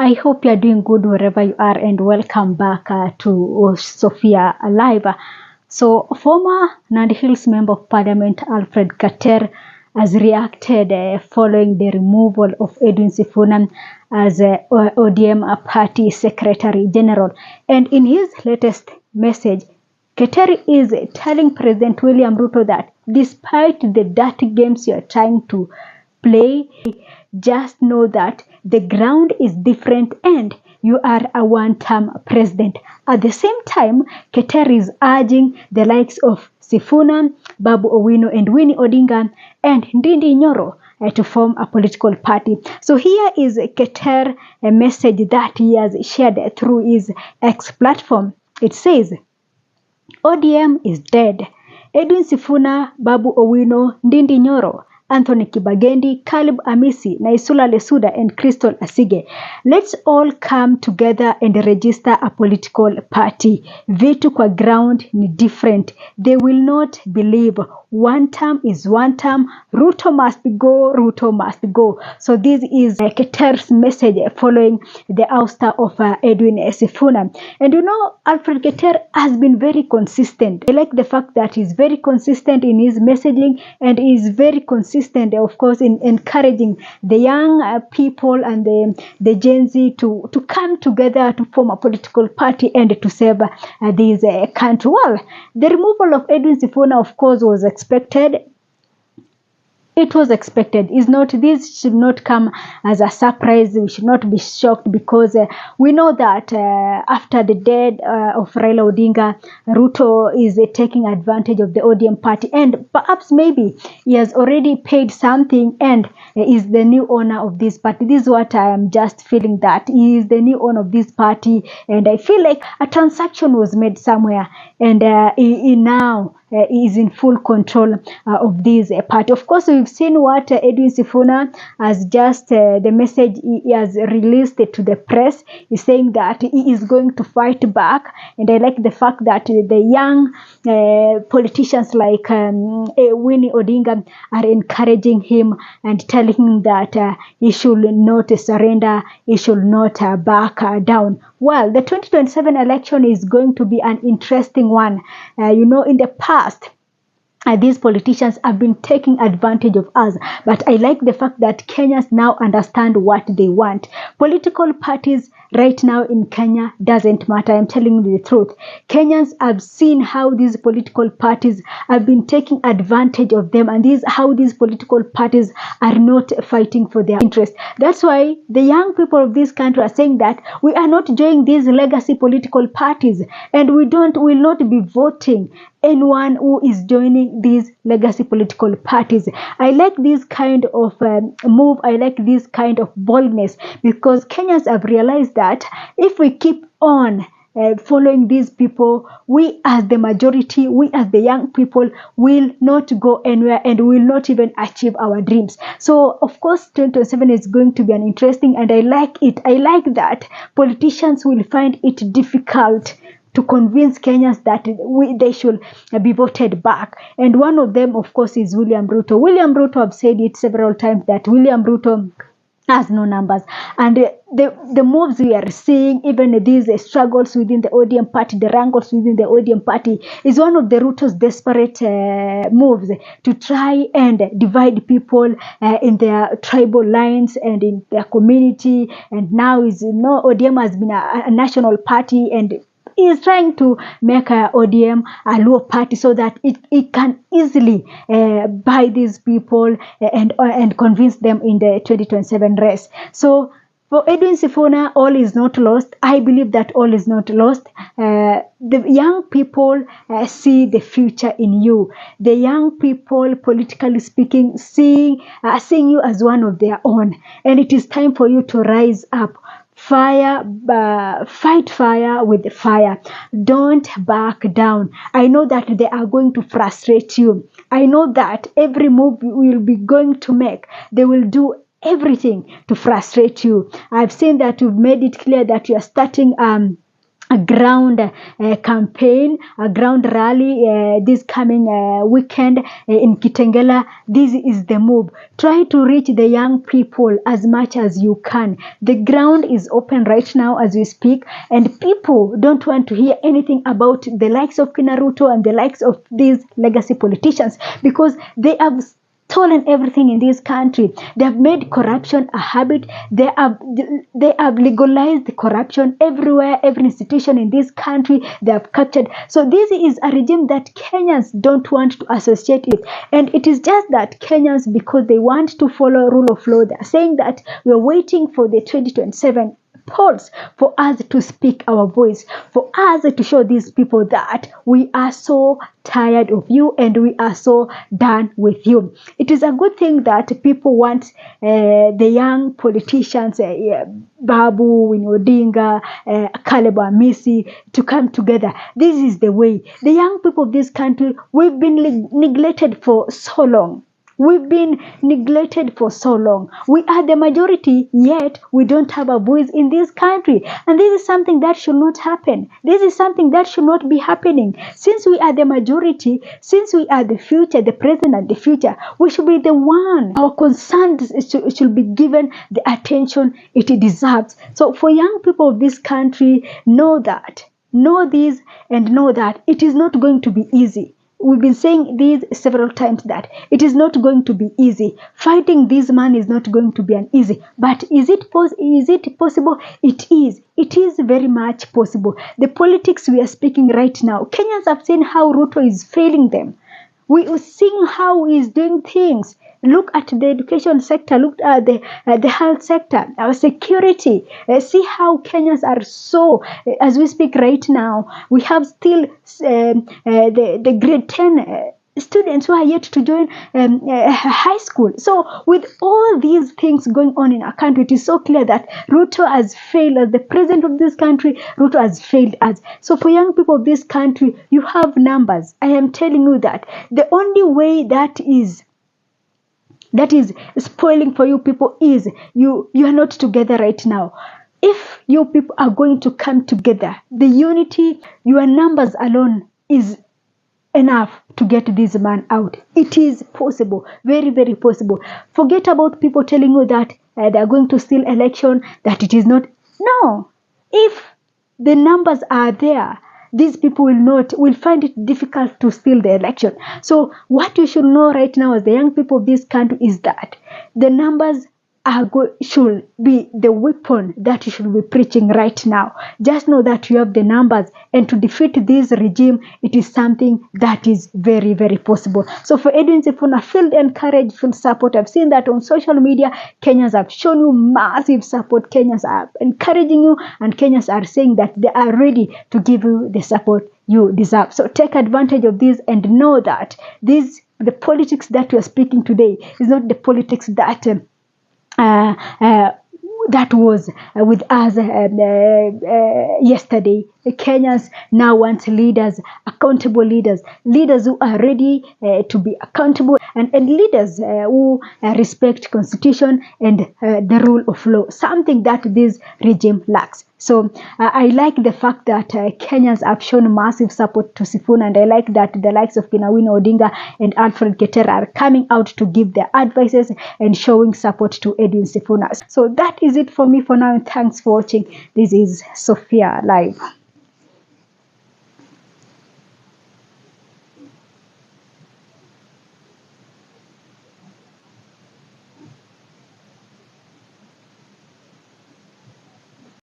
I hope you are doing good wherever you are, and welcome back to Sophia Live. So, former Nandi Hills Member of Parliament Alfred Keter has reacted following the removal of Edwin Sifuna as ODM Party Secretary General. And in his latest message, Keter is telling President William Ruto that despite the dirty games you are trying to play, just know that the ground is different and you are a one-term president. At the same time, Keter is urging the likes of Sifuna, Babu Owino and Winnie Odinga and Ndindi Nyoro to form a political party. So here is Keter, a message that he has shared through his X platform. It says, ODM is dead. Edwin Sifuna, Babu Owino, Ndindi Nyoro, Anthony Kibagendi, Caleb Amisi, Naisula Lesuda, and Crystal Asige. Let's all come together and register a political party. Vitu kwa ground ni different. They will not believe one term is one term. Ruto must go, Ruto must go. So this is Keter's message following the ouster of Edwin Sifuna. And you know, Alfred Keter has been very consistent. I like the fact that he's very consistent in his messaging, and is very consistent, of course, in encouraging the young people and the Gen Z to come together to form a political party and to save this country. Well, the removal of Edwin Sifuna, of course, was expected. It was expected. This should not come as a surprise. We should not be shocked, because we know that after the death of Raila Odinga, Ruto is taking advantage of the ODM party, and perhaps maybe he has already paid something and is the new owner of this party. This is what I am just feeling, that he is the new owner of this party, and I feel like a transaction was made somewhere, and he now is in full control of this party. Of course, we've seen what Edwin Sifuna has just, the message he has released to the press is saying that he is going to fight back. And I like the fact that the young politicians like Winnie Odinga are encouraging him and telling him that he should not surrender, he should not back down. Well, the 2027 election is going to be an interesting one. You know, in the past, these politicians have been taking advantage of us, but I like the fact that Kenyans now understand what they want. Political parties right now in Kenya doesn't matter. I'm telling you the truth. Kenyans have seen how these political parties have been taking advantage of them, and how these political parties are not fighting for their interest. That's why the young people of this country are saying that we are not joining these legacy political parties, and will not be voting anyone who is joining these legacy political parties. I like this kind of move. I like this kind of boldness, because Kenyans have realized that if we keep on following these people, we as the majority, we as the young people, will not go anywhere and will not even achieve our dreams. So of course 2027 is going to be an interesting, and I like it. I like that politicians will find it difficult to convince Kenyans that they should be voted back. And one of them, of course, is William Ruto. William Ruto, I've said it several times, that William Ruto has no numbers. And the moves we are seeing, even these struggles within the ODM party, the wrangles within the ODM party, is one of the Ruto's desperate moves to try and divide people in their tribal lines and in their community. And now ODM has been a national party, and is trying to make ODM a low party so that it can easily buy these people and convince them in the 2027 race. So for Edwin Sifuna, all is not lost. I believe that all is not lost. The young people see the future in you. The young people, politically speaking, seeing you as one of their own. And it is time for you to rise up. Fight fire with fire. Don't back down. I know that they are going to frustrate you. I know that every move you will be going to make, they will do everything to frustrate you. I've seen that you've made it clear that you are starting a ground campaign, a ground rally this coming weekend in Kitengela. This is the move. Try to reach the young people as much as you can. The ground is open right now as we speak, and people don't want to hear anything about the likes of Ruto and the likes of these legacy politicians, because they have stolen everything in this country. They have made corruption a habit. They have legalized corruption everywhere, every institution in this country they have captured. So this is a regime that Kenyans don't want to associate with. And it is just that Kenyans, because they want to follow rule of law, they are saying that we are waiting for the 2027 polls for us to speak our voice, for us to show these people that we are so tired of you and we are so done with you. It is a good thing that people want the young politicians, Babu, Odinga, Caleb Amisi, to come together. This is the way. The young people of this country, we've been neglected for so long. We've been neglected for so long. We are the majority, yet we don't have a voice in this country. And this is something that should not happen. This is something that should not be happening. Since we are the majority, since we are the future, the present and the future, we should be the one. Our concerns should be given the attention it deserves. So for young people of this country, know this and know that it is not going to be easy. We've been saying this several times that it is not going to be easy. Fighting this man is not going to be an easy. But is it possible? It is. It is very much possible. The politics we are speaking right now, Kenyans have seen how Ruto is failing them. We are seeing how he is doing things. Look at the education sector, look at the health sector, our security. See how Kenyans are so, as we speak right now, we have still the grade 10 students who are yet to join high school. So with all these things going on in our country, it is so clear that Ruto has failed as the president of this country. Ruto has failed us. So for young people of this country, you have numbers. I am telling you that the only way that is spoiling for you people is you are not together right now. If you people are going to come together, the unity, your numbers alone is enough to get this man out. It is possible, very, very possible. Forget about people telling you that they are going to steal election, that it is not. No, if the numbers are there, these people will find it difficult to steal the election. So what you should know right now as the young people of this country is that the numbers should be the weapon that you should be preaching right now. Just know that you have the numbers, and to defeat this regime, it is something that is very, very possible. So for Edwin Sifuna, feel encouraged, feel support. I've seen that on social media. Kenyans have shown you massive support. Kenyans are encouraging you, and Kenyans are saying that they are ready to give you the support you deserve. So take advantage of this and know that the politics that we are speaking today is not the politics that that was with us yesterday. The Kenyans now want leaders, accountable leaders who are ready to be accountable, and leaders who respect constitution and the rule of law, something that this regime lacks. So I like the fact that Kenyans have shown massive support to Sifuna, and I like that the likes of Odinga and Alfred Keter are coming out to give their advices and showing support to Edwin Sifuna. So that is it for me for now, and thanks for watching. This is Sophia Live.